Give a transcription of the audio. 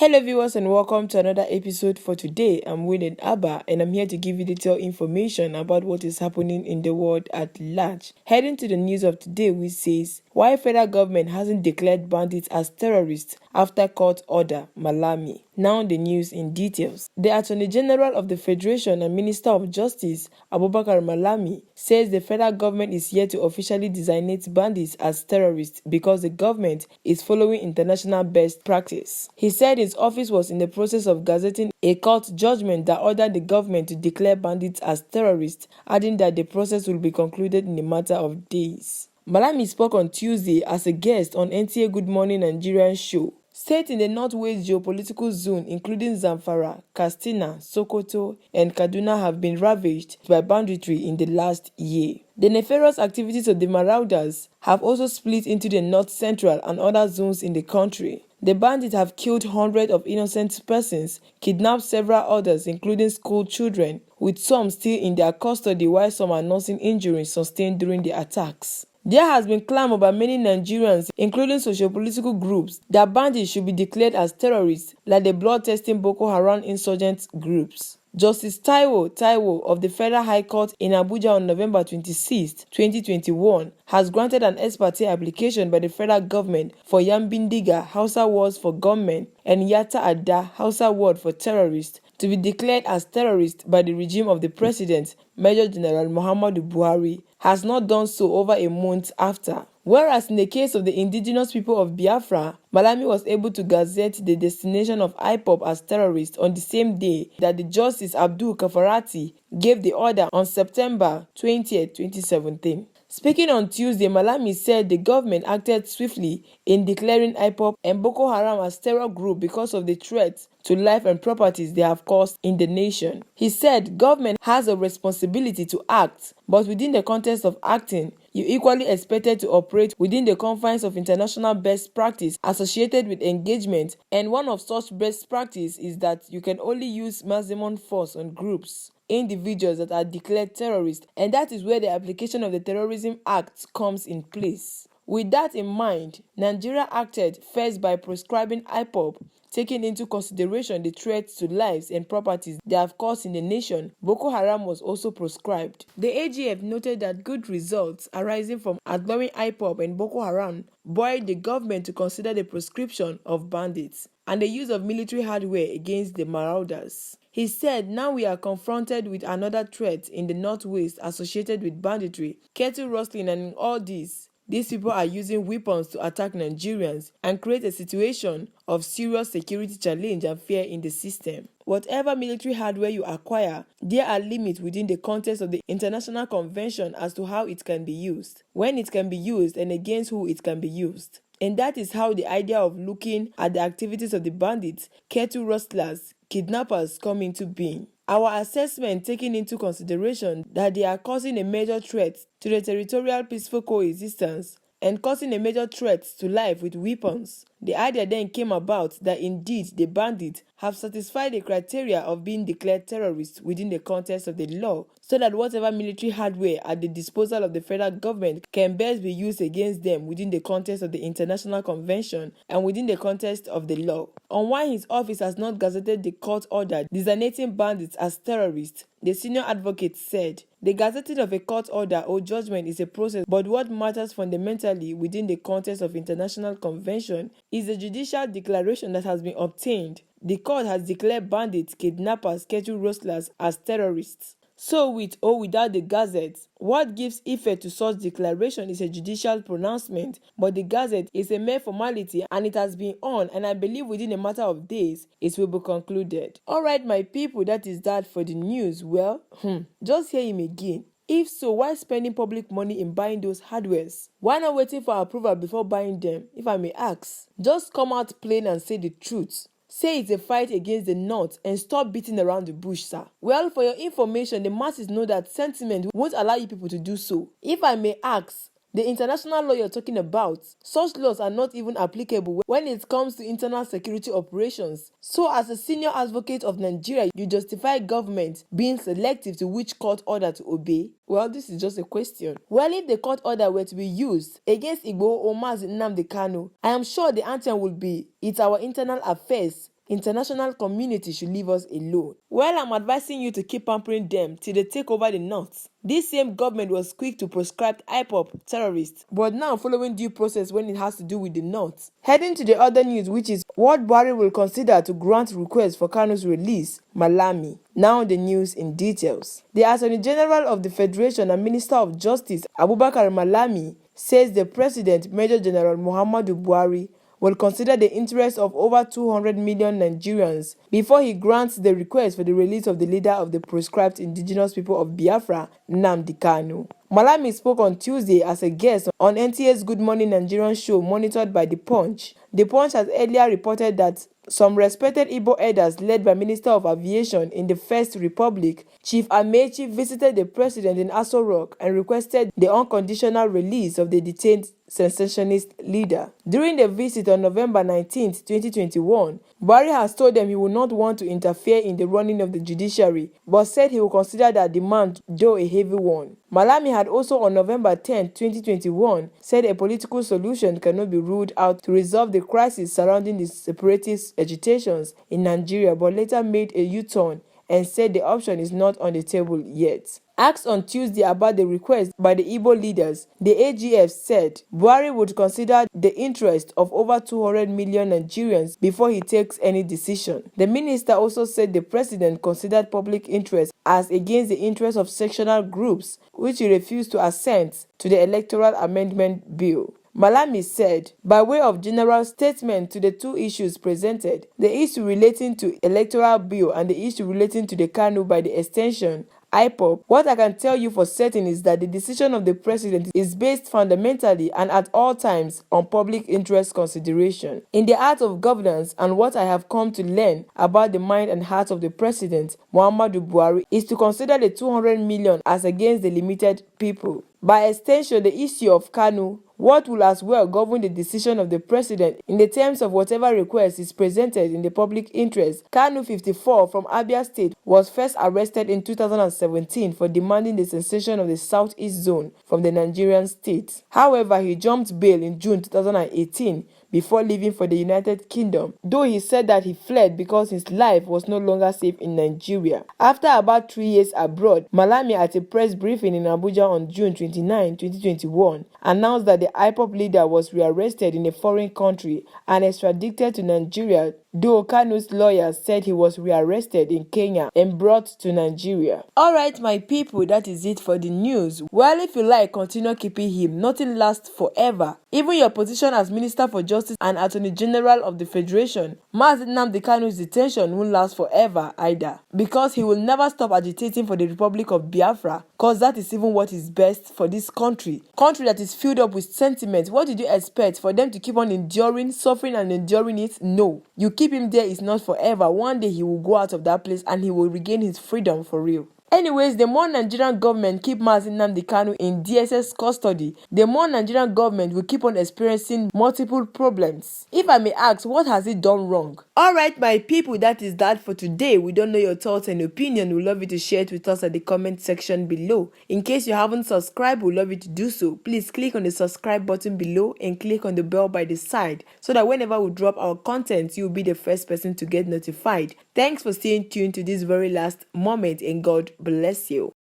Hello viewers and welcome to another episode. For today, I'm Winnie Abba and I'm here to give you detailed information about what is happening in the world at large. Heading to the news of today, which says, why federal government hasn't declared bandits as terrorists after court order, Malami. Now the news in details. The Attorney General of the Federation and Minister of Justice, Abubakar Malami, says the federal government is yet to officially designate bandits as terrorists because the government is following international best practice. He said his office was in the process of gazetting a court judgment that ordered the government to declare bandits as terrorists, adding that the process will be concluded in a matter of days. Malami spoke on Tuesday as a guest on NTA Good Morning Nigerian show. States in the northwest geopolitical zone, including Zamfara, Katsina, Sokoto, and Kaduna, have been ravaged by banditry in the last year. The nefarious activities of the marauders have also split into the north central and other zones in the country. The bandits have killed hundreds of innocent persons, kidnapped several others, including school children, with some still in their custody while some are nursing injuries sustained during the attacks. There has been clamor by many Nigerians, including socio-political groups, that bandits should be declared as terrorists like the blood-testing Boko Haram insurgent groups. Justice Taiwo of the Federal High Court in Abuja on November 26, 2021, has granted an ex parte application by the federal government for Yambindiga, Hausa words for gunmen, and Yata Ada, Hausa word for terrorist, to be declared as terrorists by the regime of the President, Major General Muhammadu Buhari, has not done so over a month after. Whereas in the case of the indigenous people of Biafra, Malami was able to gazette the destination of IPOB as terrorists on the same day that the Justice Abdul Kafarati gave the order on September 20, 2017. Speaking on Tuesday, Malami said the government acted swiftly in declaring IPOB and Boko Haram as terror group because of the threats to life and properties they have caused in the nation. He said government has a responsibility to act, but within the context of acting, you equally expected to operate within the confines of international best practice associated with engagement, and one of such best practice is that you can only use maximum force on groups, individuals that are declared terrorists, and that is where the application of the Terrorism Act comes in place. With that in mind, Nigeria acted first by proscribing IPOB, taking into consideration the threats to lives and properties they have caused in the nation. Boko Haram was also proscribed. The AGF noted that good results arising from outlawing IPOB and Boko Haram buoyed the government to consider the proscription of bandits and the use of military hardware against the marauders. He said, now we are confronted with another threat in the northwest associated with banditry, cattle rustling, and in all this, these people are using weapons to attack Nigerians and create a situation of serious security challenge and fear in the system. Whatever military hardware you acquire, there are limits within the context of the international convention as to how it can be used, when it can be used, and against who it can be used. And that is how the idea of looking at the activities of the bandits, cattle rustlers, kidnappers come into being. Our assessment taking into consideration that they are causing a major threat to the territorial peaceful coexistence and causing a major threat to life with weapons. The idea then came about that indeed the bandits have satisfied the criteria of being declared terrorists within the context of the law, so that whatever military hardware at the disposal of the federal government can best be used against them within the context of the international convention and within the context of the law. On why his office has not gazetted the court order designating bandits as terrorists, the senior advocate said, the gazetting of a court order or judgment is a process, but what matters fundamentally within the context of international convention is the judicial declaration that has been obtained. The court has declared bandits, kidnappers, cattle rustlers as terrorists. So with or without the Gazette, what gives effect to such declaration is a judicial pronouncement, but the Gazette is a mere formality and it has been on, and I believe within a matter of days it will be concluded. Alright my people, that is that for the news. Well, just hear him again. If so, why spending public money in buying those hardwares? Why not waiting for approval before buying them, if I may ask? Just come out plain and say the truth. Say it's a fight against the North and stop beating around the bush, sir. Well, for your information, the masses know that sentiment won't allow you people to do so. If I may ask, the international law you're talking about, such laws are not even applicable when it comes to internal security operations. So as a senior advocate of Nigeria, you justify government being selective to which court order to obey? Well, this is just a question. Well, if the court order were to be used against Igbo or Mazi Nnamdi Kanu, I am sure the anthem would be, it's our internal affairs, international community should leave us alone. Well, I'm advising you to keep pampering them till they take over the north. This same government was quick to proscribe IPOP terrorists, but now following due process when it has to do with the north. Heading to the other news, which is what Buhari will consider to grant request for Kanu's release, Malami. Now the news in details. The Attorney General of the Federation and Minister of Justice, Abubakar Malami, says the President, Major General Muhammadu Buhari, will consider the interests of over 200 million Nigerians before he grants the request for the release of the leader of the proscribed indigenous people of Biafra, Nnamdi Kanu. Malami spoke on Tuesday as a guest on NTA's Good Morning Nigerian show monitored by The Punch. The Punch has earlier reported that some respected Igbo elders led by Minister of Aviation in the First Republic, Chief Amechi, visited the president in Aso Rock and requested the unconditional release of the detained sensationist leader. During the visit on November 19, 2021, Buhari has told them he will not want to interfere in the running of the judiciary, but said he will consider that demand, though a heavy one. Malami had also on November 10, 2021, said a political solution cannot be ruled out to resolve the crisis surrounding the separatist agitations in Nigeria, but later made a U-turn and said the option is not on the table yet. Asked on Tuesday about the request by the Igbo leaders, the AGF said Buhari would consider the interest of over 200 million Nigerians before he takes any decision. The minister also said the president considered public interest as against the interest of sectional groups, which he refused to assent to the electoral amendment bill. Malami said, by way of general statement to the two issues presented, the issue relating to electoral bill and the issue relating to the Kanu by the extension, IPOP, what I can tell you for certain is that the decision of the president is based fundamentally and at all times on public interest consideration. In the art of governance and what I have come to learn about the mind and heart of the president, Muhammadu Buhari, is to consider the 200 million as against the limited people. By extension, the issue of Kanu, what will as well govern the decision of the president in the terms of whatever request is presented in the public interest. Kanu, 54, from Abia State, was first arrested in 2017 for demanding the cessation of the Southeast Zone from the Nigerian state. However, he jumped bail in June 2018 before leaving for the United Kingdom, though he said that he fled because his life was no longer safe in Nigeria. After about 3 years abroad, Malami, at a press briefing in Abuja on June 29, 2021, announced that the IPOP leader was rearrested in a foreign country and extradited to Nigeria, though Kanu's lawyers said he was rearrested in Kenya and brought to Nigeria. Alright, my people, that is it for the news. Well, if you like, continue keeping him. Nothing lasts forever. Even your position as Minister for Justice and Attorney General of the Federation, Mazi Nnamdi Kanu's detention won't last forever either, because he will never stop agitating for the Republic of Biafra, because that is even what is best for this country that is filled up with sentiment. What did you expect? For them to keep on enduring, suffering and enduring it? No. You keep him there is not forever. One day he will go out of that place and he will regain his freedom for real. Anyways, the more Nigerian government keep Mazi Nnamdi Kanu in DSS custody, the more Nigerian government will keep on experiencing multiple problems. If I may ask, what has it done wrong? Alright, my people, that is that for today. We don't know your thoughts and opinion. We'd love you to share it with us at the comment section below. In case you haven't subscribed, we'd love you to do so. Please click on the subscribe button below and click on the bell by the side so that whenever we drop our content, you'll be the first person to get notified. Thanks for staying tuned to this very last moment, and God bless you.